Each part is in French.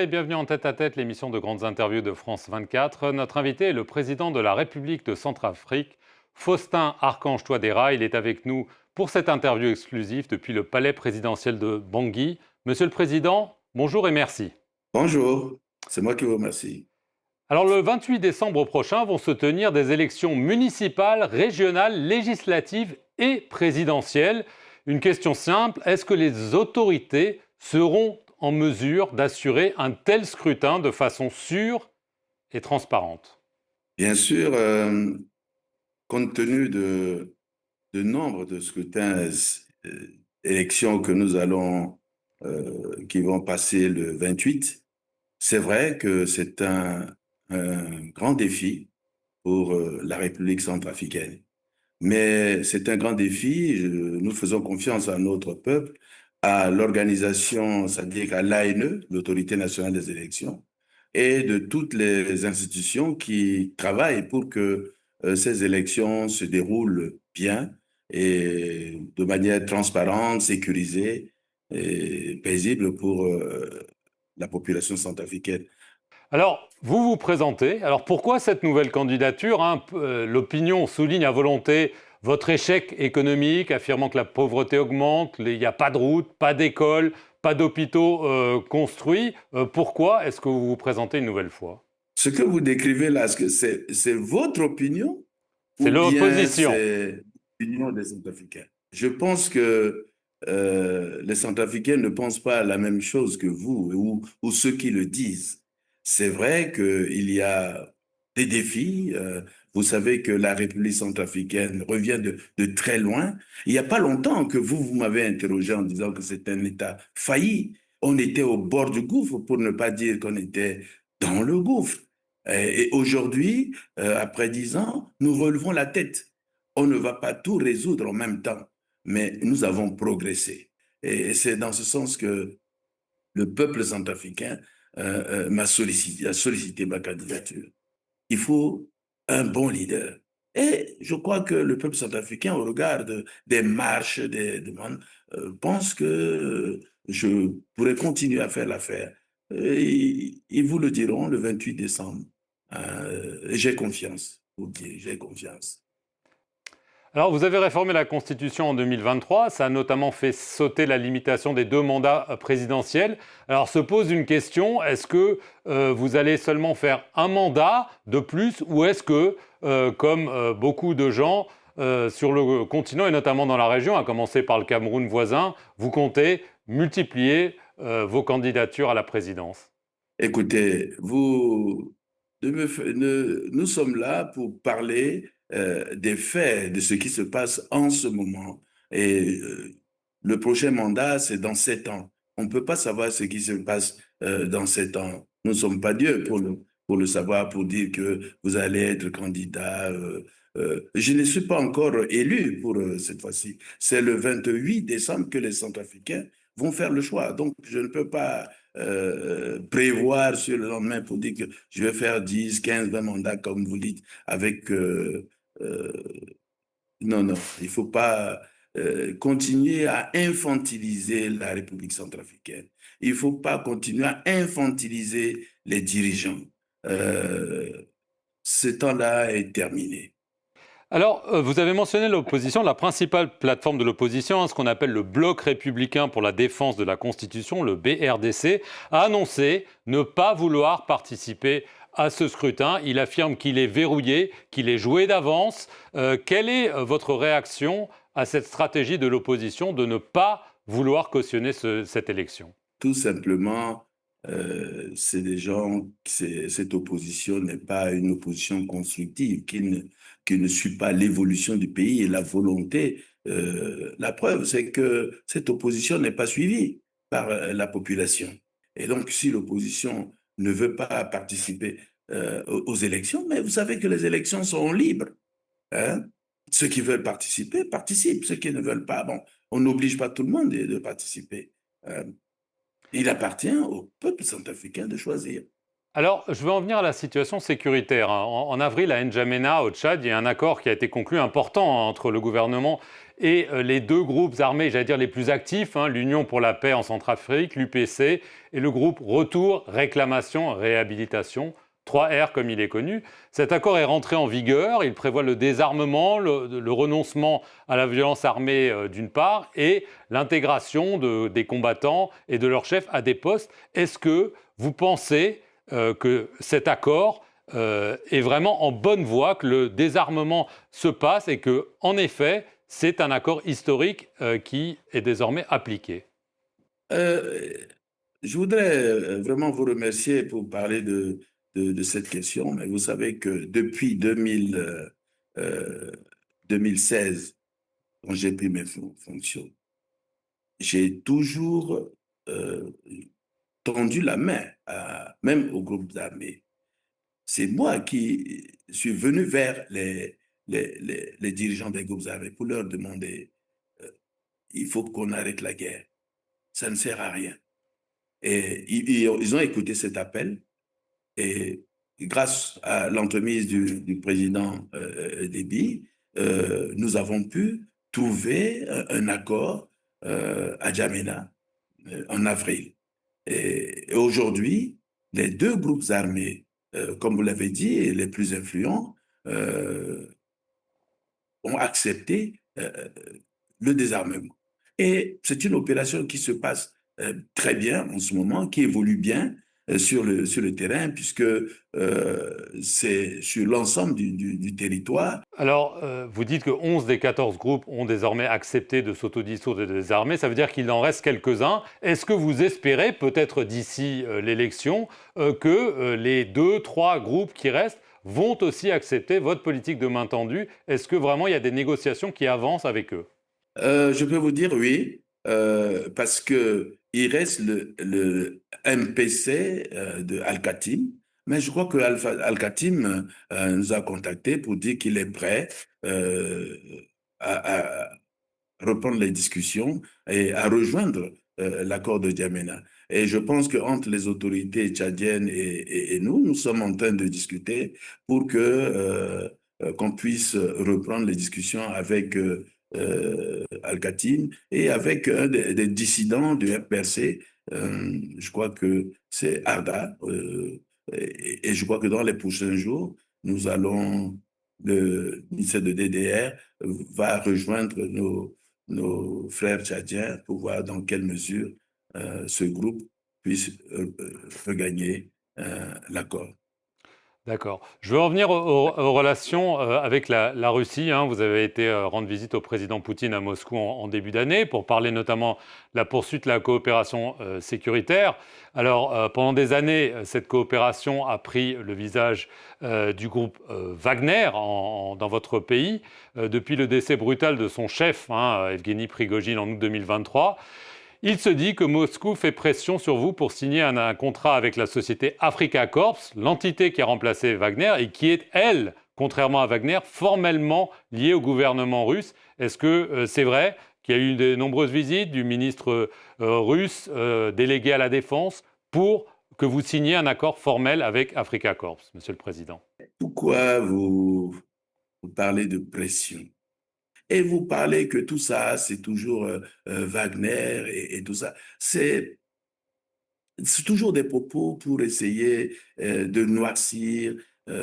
et bienvenue en tête-à-tête, l'émission de grandes interviews de France 24. Notre invité est le président de la République de Centrafrique, Faustin Archange Touadéra. Il est avec nous pour cette interview exclusive depuis le palais présidentiel de Bangui. Monsieur le Président, bonjour et merci. Bonjour, c'est moi qui vous remercie. Alors le 28 décembre prochain vont se tenir des élections municipales, régionales, législatives et présidentielles. Une question simple, est-ce que les autorités seront en mesure d'assurer un tel scrutin de façon sûre et transparente? Bien sûr, compte tenu de nombre de scrutins, élections que nous allons, qui vont passer le 28, c'est vrai que c'est un grand défi pour la République centrafricaine. Mais c'est un grand défi, nous faisons confiance à notre peuple, à l'organisation, c'est-à-dire à l'ANE, l'Autorité nationale des élections, et de toutes les institutions qui travaillent pour que ces élections se déroulent bien et de manière transparente, sécurisée et paisible pour la population centrafricaine. Alors, vous vous présentez. Alors, pourquoi cette nouvelle candidature, l'opinion souligne à volonté votre échec économique, affirmant que la pauvreté augmente, il n'y a pas de route, pas d'école, pas d'hôpitaux construits. Pourquoi est-ce que vous vous présentez une nouvelle fois? Ce que vous décrivez là, est-ce que c'est votre opinion C'est ou bien l'opposition. c'est l'opinion des Centrafricains? Je pense que les Centrafricains ne pensent pas la même chose que vous ou ceux qui le disent. C'est vrai qu'il y a des défis. Vous savez que la République centrafricaine revient de très loin. Il n'y a pas longtemps que vous m'avez interrogé en disant que c'est un État failli. On était au bord du gouffre, pour ne pas dire qu'on était dans le gouffre. Et aujourd'hui, après 10 ans, nous relevons la tête. On ne va pas tout résoudre en même temps, mais nous avons progressé. Et c'est dans ce sens que le peuple centrafricain a sollicité ma candidature. Il faut un bon leader. Et je crois que le peuple centrafricain, au regard des marches, des demandes, pense que je pourrais continuer à faire l'affaire. Ils vous le diront le 28 décembre. J'ai confiance, vous dire, j'ai confiance. Alors, vous avez réformé la Constitution en 2023. Ça a notamment fait sauter la limitation des 2 mandats présidentiels. Alors, se pose une question, est-ce que vous allez seulement faire un mandat de plus ou est-ce que, comme beaucoup de gens sur le continent et notamment dans la région, à commencer par le Cameroun voisin, vous comptez multiplier vos candidatures à la présidence? Écoutez, nous sommes là pour parler des faits, de ce qui se passe en ce moment. Et le prochain mandat, c'est dans 7 ans. On ne peut pas savoir ce qui se passe dans 7 ans. Nous ne sommes pas Dieu pour le savoir, pour dire que vous allez être candidat. Je ne suis pas encore élu pour cette fois-ci. C'est le 28 décembre que les Centrafricains vont faire le choix. Donc, je ne peux pas prévoir sur le lendemain pour dire que je vais faire 10, 15, 20 mandats, comme vous dites, avec... euh, non, non, il ne faut pas continuer à infantiliser la République centrafricaine. Il ne faut pas continuer à infantiliser les dirigeants. Euh, Ce temps-là est terminé. Alors, vous avez mentionné l'opposition, la principale plateforme de l'opposition, ce qu'on appelle le Bloc républicain pour la défense de la Constitution, le BRDC, a annoncé ne pas vouloir participer à ce scrutin. Il affirme qu'il est verrouillé, qu'il est joué d'avance. Quelle est votre réaction à cette stratégie de l'opposition de ne pas vouloir cautionner cette élection? Tout simplement, c'est des gens, cette opposition n'est pas une opposition constructive, qui ne suit pas l'évolution du pays et la volonté. La preuve, c'est que cette opposition n'est pas suivie par la population. Et donc, si l'opposition ne veut pas participer aux élections, mais vous savez que les élections sont libres, hein? Ceux qui veulent participer, participent. Ceux qui ne veulent pas, bon, on n'oblige pas tout le monde de participer. hein. Il appartient au peuple centrafricain de choisir. Alors, je veux en venir à la situation sécuritaire. En avril, à N'Djamena, au Tchad, il y a un accord qui a été conclu important entre le gouvernement et les deux groupes armés, j'allais dire les plus actifs, hein, l'Union pour la paix en Centrafrique, l'UPC, et le groupe Retour, Réclamation, Réhabilitation, 3R comme il est connu. Cet accord est rentré en vigueur, il prévoit le désarmement, le renoncement à la violence armée d'une part, et l'intégration des combattants et de leurs chefs à des postes. Est-ce que vous pensez que cet accord est vraiment en bonne voie, que le désarmement se passe et que, en effet, c'est un accord historique qui est désormais appliqué? Euh, je voudrais vraiment vous remercier pour parler de cette question, mais vous savez que depuis 2016, quand j'ai pris mes fonctions, j'ai toujours euh, tendu la main, même aux groupes armés. C'est moi qui suis venu vers les dirigeants des groupes armés pour leur demander, euh, il faut qu'on arrête la guerre, ça ne sert à rien. Et ils ont écouté cet appel et grâce à l'entremise du président Déby, nous avons pu trouver un accord à Djamena en avril. Et aujourd'hui, les deux groupes armés, comme vous l'avez dit, les plus influents, euh, ont accepté le désarmement. Et c'est une opération qui se passe très bien en ce moment, qui évolue bien sur le terrain, puisque c'est sur l'ensemble du territoire. Alors, vous dites que 11 des 14 groupes ont désormais accepté de s'autodissoudre et de désarmer. Ça veut dire qu'il en reste quelques-uns. Est-ce que vous espérez, peut-être d'ici l'élection, que les 2, 3 groupes qui restent vont aussi accepter votre politique de main tendue? Est-ce que vraiment il y a des négociations qui avancent avec eux? Je peux vous dire oui, parce que il reste le MPC de Al-Khatim, mais je crois que Al-Khatim nous a contactés pour dire qu'il est prêt euh, à reprendre les discussions et à rejoindre l'accord de Djamena. Et je pense qu'entre les autorités tchadiennes et nous, nous sommes en train de discuter pour que qu'on puisse reprendre les discussions avec Al-Khatim et avec un des dissidents du FPRC. Je crois que c'est Arda. Et je crois que dans les prochains jours, nous allons, le ministère de DDR va rejoindre nos frères tchadiens pour voir dans quelle mesure ce groupe puisse regagner l'accord. D'accord. Je veux en venir aux relations avec la Russie, hein. Vous avez été rendre visite au président Poutine à Moscou en début d'année pour parler notamment de la poursuite de la coopération sécuritaire. Alors, pendant des années, cette coopération a pris le visage du groupe Wagner dans votre pays, depuis le décès brutal de son chef, hein, Evgeny Prigogine, en août 2023. Il se dit que Moscou fait pression sur vous pour signer un contrat avec la société Africa Corps, l'entité qui a remplacé Wagner et qui est, elle, contrairement à Wagner, formellement liée au gouvernement russe. Est-ce que c'est vrai qu'il y a eu de nombreuses visites du ministre russe délégué à la défense pour que vous signiez un accord formel avec Africa Corps, Monsieur le Président? Pourquoi vous parlez de pression? Et vous parlez que tout ça, c'est toujours Wagner et tout ça. C'est toujours des propos pour essayer de noircir,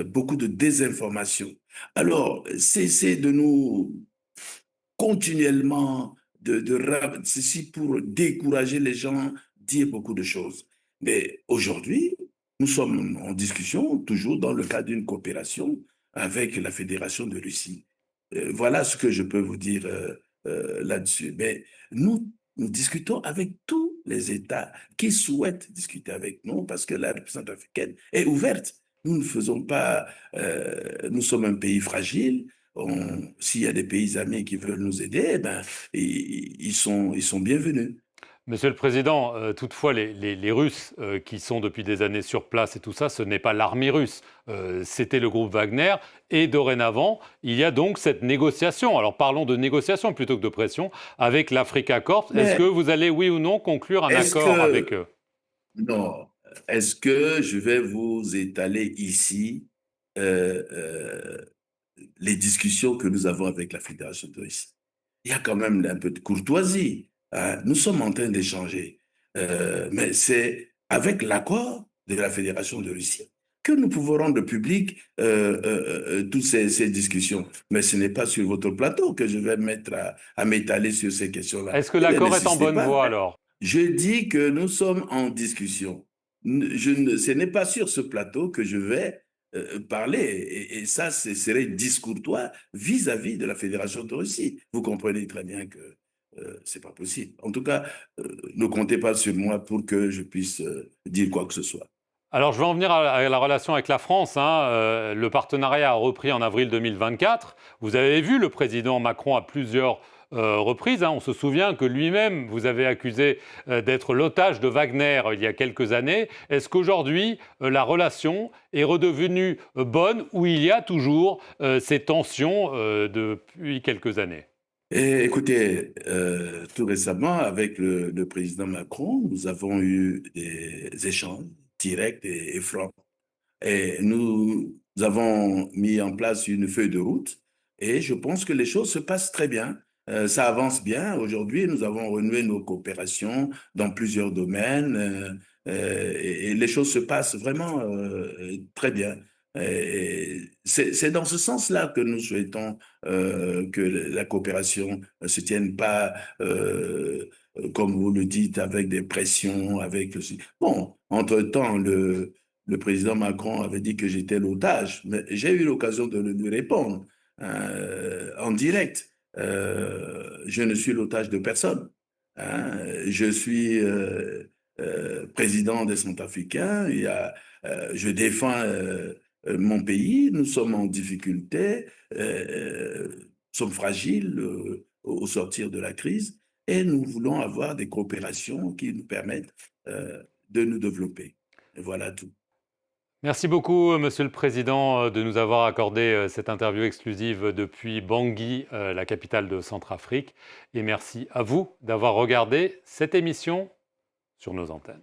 beaucoup de désinformation. Alors, cessez de nous continuellement, ceci pour décourager les gens, dire beaucoup de choses. Mais aujourd'hui, nous sommes en discussion, toujours dans le cadre d'une coopération avec la Fédération de Russie. Voilà ce que je peux vous dire là-dessus. Mais nous discutons avec tous les États qui souhaitent discuter avec nous parce que la République centrafricaine est ouverte. Nous ne faisons pas, nous sommes un pays fragile. S'il y a des pays amis qui veulent nous aider, eh ben, ils sont bienvenus. Monsieur le Président, toutefois, les Russes qui sont depuis des années sur place et tout ça, ce n'est pas l'armée russe, c'était le groupe Wagner. Et dorénavant, il y a donc cette négociation. Alors parlons de négociation plutôt que de pression avec l'Africa Corps. Est-ce que Mais vous allez, oui ou non, conclure un est-ce accord avec que, eux? non, est-ce que je vais vous étaler ici euh, euh, les discussions que nous avons avec la Fédération de Russie? il y a quand même un peu de courtoisie, hein. Nous sommes en train d'échanger. Mais c'est avec l'accord de la Fédération de Russie que nous pouvons rendre public toutes ces discussions. Mais ce n'est pas sur votre plateau que je vais mettre à m'étaler sur ces questions-là. Est-ce que Ne l'accord est en l'insistez bonne pas. voie alors? Je dis que nous sommes en discussion. Ce n'est pas sur ce plateau que je vais parler. Et ça, ce serait discourtois vis-à-vis de la Fédération de Russie. Vous comprenez très bien que c'est pas possible. En tout cas, ne comptez pas sur moi pour que je puisse dire quoi que ce soit. Alors, je vais en venir à la relation avec la France, hein. Le partenariat a repris en avril 2024. Vous avez vu le président Macron à plusieurs reprises, hein. On se souvient que lui-même vous avez accusé d'être l'otage de Wagner il y a quelques années. Est-ce qu'aujourd'hui, la relation est redevenue bonne ou il y a toujours ces tensions depuis quelques années? Et écoutez, tout récemment, avec le président Macron, nous avons eu des échanges directs et francs. Et nous avons mis en place une feuille de route et je pense que les choses se passent très bien. Ça avance bien. Aujourd'hui, nous avons renoué nos coopérations dans plusieurs domaines et les choses se passent vraiment très bien. C'est dans ce sens-là que nous souhaitons que la coopération ne se tienne pas, comme vous le dites, avec des pressions, avec... Bon, entre-temps, le président Macron avait dit que j'étais l'otage, mais j'ai eu l'occasion de lui répondre en direct. Je ne suis l'otage de personne, hein. Je suis président des Centrafricains. Je défends mon pays. Nous sommes en difficulté, sommes fragiles au sortir de la crise, et nous voulons avoir des coopérations qui nous permettent de nous développer. Et voilà tout. Merci beaucoup, Monsieur le Président, de nous avoir accordé cette interview exclusive depuis Bangui, la capitale de Centrafrique. Et merci à vous d'avoir regardé cette émission sur nos antennes.